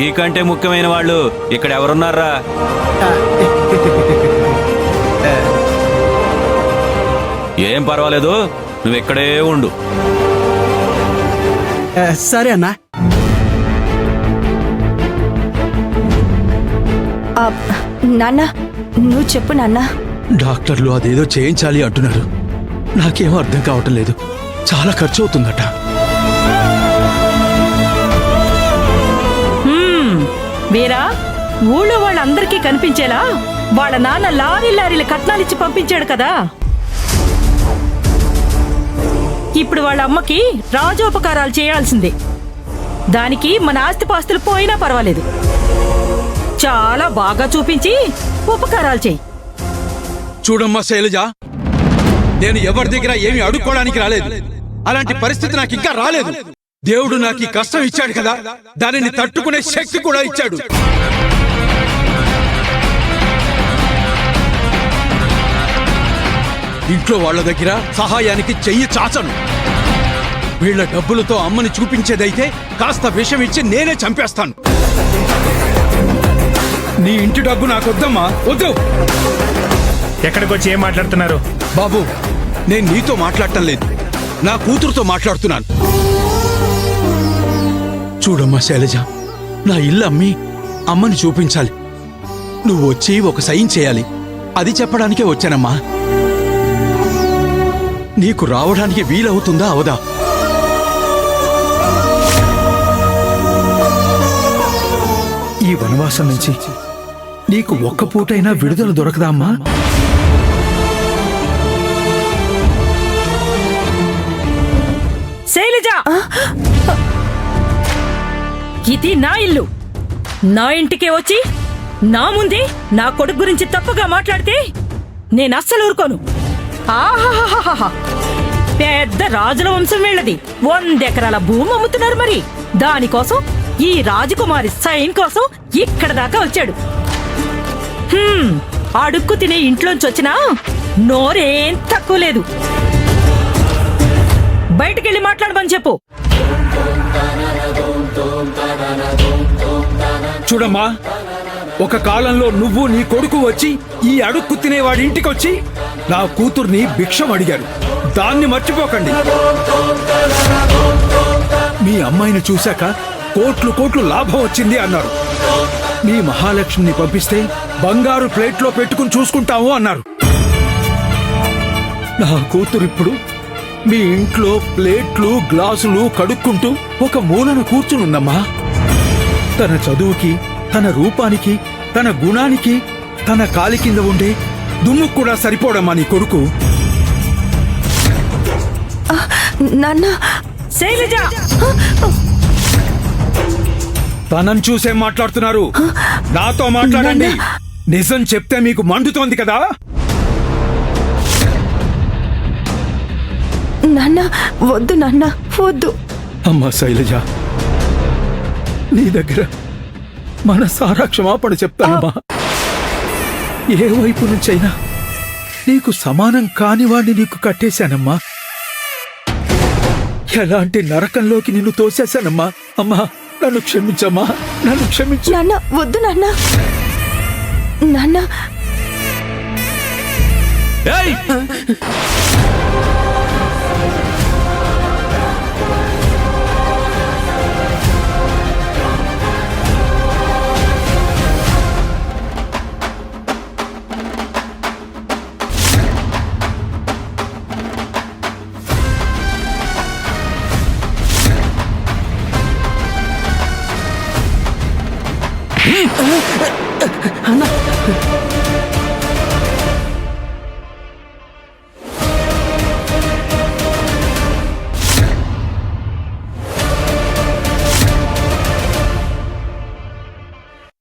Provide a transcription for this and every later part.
నీకంటే ముఖ్యమైన వాళ్ళు ఇక్కడ ఎవరున్నారా? ఏం పర్వాలేదు, నువ్వు ఇక్కడే ఉండు. సరే అన్నా. నాన్న నువ్వు చెప్పు నాన్న. డాక్టర్లు అదేదో చేయించాలి అంటున్నారు. నాకేమో అర్థం కావటం లేదు. చాలా ఖర్చు అవుతుందట. వీరా, ఊళ్ళో వాళ్ళందరికీ కనిపించేలా వాళ్ళ నాన్న లారీల కట్నాలిచ్చి పంపించాడు కదా. ఇప్పుడు వాళ్ళ అమ్మకి రాజోపకారాలు చేయాల్సిందే. దానికి మన ఆస్తిపాస్తులు పోయినా పర్వాలేదు. చాలా బాగా చూపించి ఉపకారాలు చేయి. చూడమ్మా శైలజ, నేను ఎవరి దగ్గర ఏమి అడుక్కోవడానికి రాలేదు. అలాంటి పరిస్థితి నాకు ఇంకా రాలేదు. దేవుడు నాకు ఈ కష్టం ఇచ్చాడు కదా, దానిని తట్టుకునే శక్తి కూడా ఇచ్చాడు. ఇంట్లో వాళ్ళ దగ్గర సహాయానికి చెయ్యి చాచను. వీళ్ల డబ్బులతో అమ్మని చూపించేదైతే కాస్త విషం ఇచ్చి నేనే చంపేస్తాను. నీ ఇంటి డబ్బు నాకొద్దమ్మా, వద్దు. ఎక్కడికి వచ్చి ఏం మాట్లాడుతున్నారు? బాబు, నేను నీతో మాట్లాడటం లేదు, నా కూతురుతో మాట్లాడుతున్నాను. చూడమ్మా శైలజ, నా ఇల్లు అమ్మి అమ్మని చూపించాలి. నువ్వు వచ్చి ఒక సైన్ చేయాలి. అది చెప్పడానికే వచ్చానమ్మా. నీకు రావడానికి వీలవుతుందా అవదా? ఈ వనవాసం నుంచి నీకు ఒక్క పూటైనా విడుదల దొరకదా అమ్మా? శైలజ, ఇది నా ఇల్లు. నా ఇంటికే వచ్చి నా ముందే నా కొడుకు గురించి తప్పుగా మాట్లాడితే నేను అస్సలు ఊరుకోను. ఆహాహాహా, పెద్ద రాజుల వంశం వీళ్ళది. 100 ఎకరాల భూమి అమ్ముతున్నారు. మరి దానికోసం ఈ రాజకుమారి సైన్ కోసం ఇక్కడ దాకా వచ్చాడు. అడుక్కు తినే ఇంట్లోంచి వచ్చినా నోరేం తక్కువ లేదు. బయటికెళ్ళి మాట్లాడమని చెప్పు. చూడమ్మా, ఒక కాలంలో నువ్వు నీ కొడుకు వచ్చి ఈ అడుక్కు తినేవాడి ఇంటికొచ్చి నా కూతుర్ని భిక్షం అడిగారు. దాన్ని మర్చిపోకండి. మీ అమ్మాయిని చూశాక కోట్లు కోట్లు లాభం వచ్చింది అన్నారు. మీ మహాలక్ష్మిని పంపిస్తే బంగారు ప్లేట్లో పెట్టుకుని చూసుకుంటాము అన్నారు. నా కూతురు ఇప్పుడు మీ ఇంట్లో ప్లేట్లు గ్లాసులు కడుక్కుంటూ ఒక మూలన కూర్చునుందమ్మా. తన చదువుకి, తన రూపానికి, తన గుణానికి, తన కాలి కింద ఉండే దుమ్ము కూడా సరిపోడమ్మా నీ కొడుకు. నాన్న, శైలజ, తనని చూసే మాట్లాడుతున్నారు. నాతో మాట్లాడండి. నిజం చెప్తే మీకు మండుతోంది కదా. నాన్న వద్దు, నాన్న వద్దు. అమ్మా శైలజ, నీ దగ్గర మనసారా క్షమాపణ చెప్తానమ్మా. ఏ వైపు నుంచైనా నీకు సమానం కానివాణ్ణి నీకు కట్టేశానమ్మా. ఎలాంటి నరకంలోకి నిన్ను తోసేశానమ్మా. అమ్మా, నన్ను క్షమించమ్మా, నన్ను క్షమించు. నాన్న వద్దు, నాన్న. నాన్న, ఏయ్!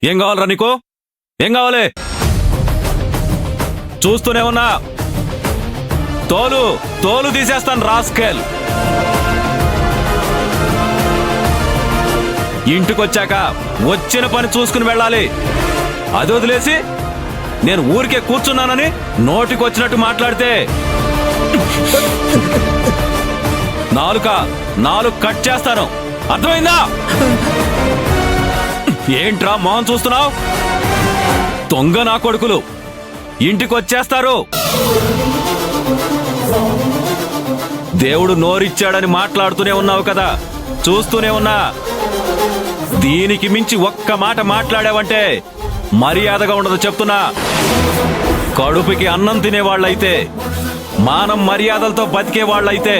ఏం కావాలరా నీకు? ఏం కావాలి? చూస్తూనే ఉన్నా. తోలు తీసేస్తాను రాస్కెల్. ఇంటికొచ్చాక వచ్చిన పని చూసుకుని వెళ్ళాలి. అది వదిలేసి నేను ఊరికే కూర్చున్నానని నోటికొచ్చినట్టు మాట్లాడితే నాలుక కట్ చేస్తాను. అర్థమైందా? ఏంట్రా మొహం చూస్తున్నావు? దొంగ నా కొడుకులు ఇంటికొచ్చేస్తారు. దేవుడు నోరిచ్చాడని మాట్లాడుతూనే ఉన్నావు కదా, చూస్తూనే ఉన్నా. దీనికి మించి ఒక్క మాట మాట్లాడావంటే మర్యాదగా ఉండదు చెప్తున్నా. కడుపుకి అన్నం తినేవాళ్ళైతే, మానం మర్యాదలతో బతికే వాళ్ళైతే